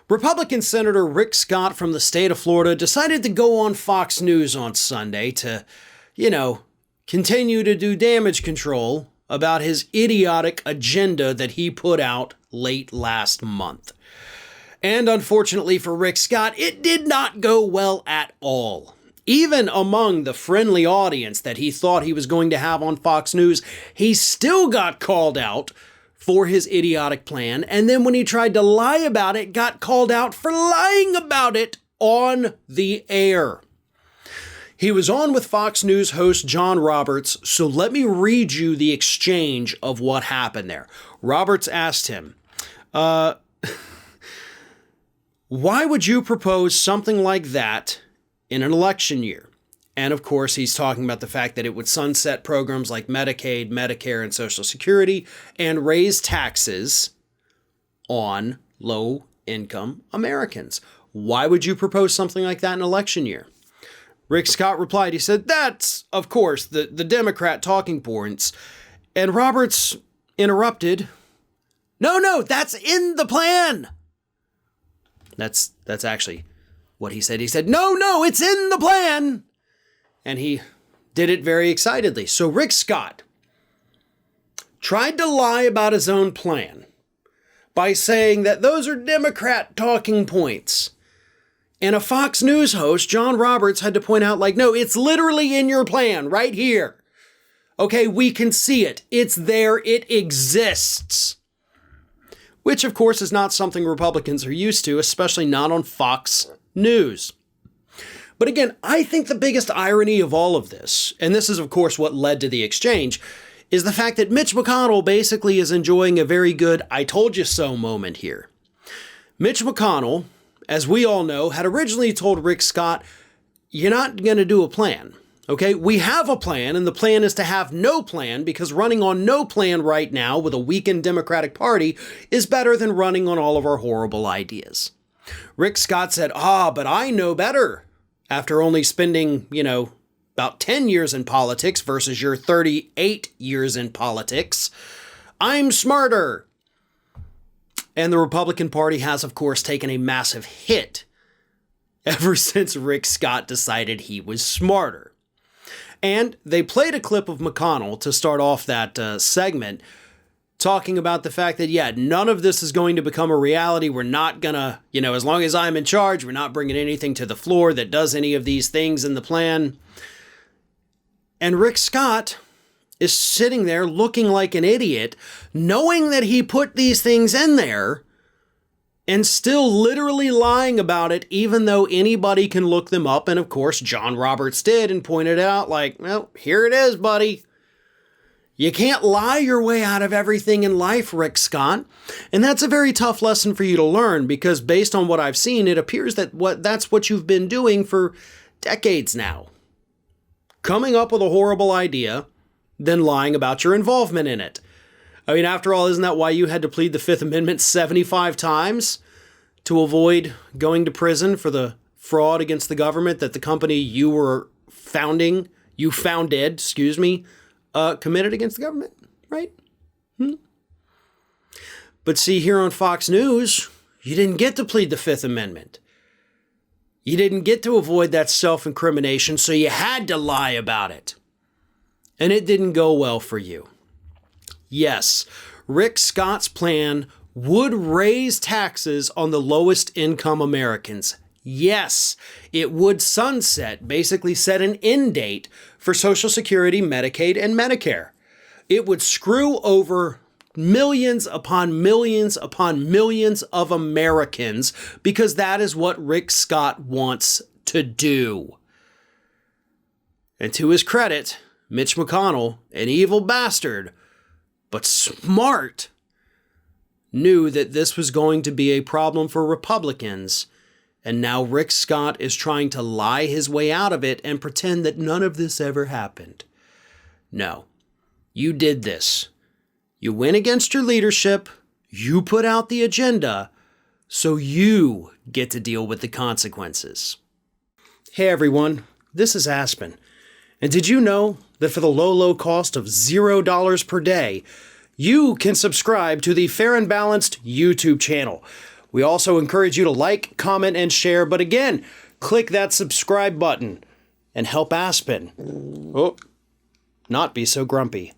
Republican Senator Rick Scott from the state of Florida decided to go on Fox News on Sunday to, continue to do damage control about his idiotic agenda that he put out late last month. And unfortunately for Rick Scott, it did not go well at all. Even among the friendly audience that he thought he was going to have on Fox News, he still got called out for his idiotic plan, and then when he tried to lie about it, got called out for lying about it on the air. He was on with Fox News host John Roberts, so let me read you the exchange of what happened there. Roberts asked him, why would you propose something like that in an election year? And of course, he's talking about the fact that it would sunset programs like Medicaid, Medicare, and Social Security and raise taxes on low-income Americans. Why would you propose something like that in an election year? Rick Scott replied, he said, that's, of course, the Democrat talking points. And Roberts interrupted, no, that's in the plan. That's actually what he said. He said, no, it's in the plan. And he did it very excitedly. So Rick Scott tried to lie about his own plan by saying that those are Democrat talking points. And a Fox News host, John Roberts, had to point out, no, it's literally in your plan right here. Okay, we can see it. It's there. It exists. Which, of course, is not something Republicans are used to, especially not on Fox News. But again, I think the biggest irony of all of this, and this is, of course, what led to the exchange, is the fact that Mitch McConnell basically is enjoying a very good I told you so moment here. Mitch McConnell, as we all know, had originally told Rick Scott, you're not going to do a plan. Okay, we have a plan, and the plan is to have no plan, because running on no plan right now with a weakened Democratic Party is better than running on all of our horrible ideas. Rick Scott said, but I know better. After only spending, about 10 years in politics versus your 38 years in politics, I'm smarter. And the Republican Party has, of course, taken a massive hit ever since Rick Scott decided he was smarter. And they played a clip of McConnell to start off that segment, talking about the fact that, none of this is going to become a reality. We're not gonna, as long as I'm in charge, we're not bringing anything to the floor that does any of these things in the plan. And Rick Scott is sitting there looking like an idiot, knowing that he put these things in there and still literally lying about it, even though anybody can look them up. And of course, John Roberts did and pointed out well, here it is, buddy. You can't lie your way out of everything in life, Rick Scott. And that's a very tough lesson for you to learn, because based on what I've seen, it appears that that's what you've been doing for decades now. Coming up with a horrible idea, then lying about your involvement in it. I mean, after all, isn't that why you had to plead the Fifth Amendment 75 times? To avoid going to prison for the fraud against the government that the company you founded, committed against the government, right? But see, here on Fox News, you didn't get to plead the Fifth Amendment. You didn't get to avoid that self-incrimination, so you had to lie about it. And it didn't go well for you. Yes, Rick Scott's plan would raise taxes on the lowest income Americans. Yes, it would sunset, basically set an end date for Social Security, Medicaid, and Medicare. It would screw over millions upon millions upon millions of Americans, because that is what Rick Scott wants to do. And to his credit, Mitch McConnell, an evil bastard, but smart, knew that this was going to be a problem for Republicans. And now Rick Scott is trying to lie his way out of it and pretend that none of this ever happened. No, you did this. You went against your leadership. You put out the agenda. So you get to deal with the consequences. Hey everyone, this is Aspen. And did you know that for the low cost of $0 per day, you can subscribe to the Fair and Balanced YouTube channel, We also encourage you to like, comment, and share. But again, click that subscribe button and help Aspen not be so grumpy.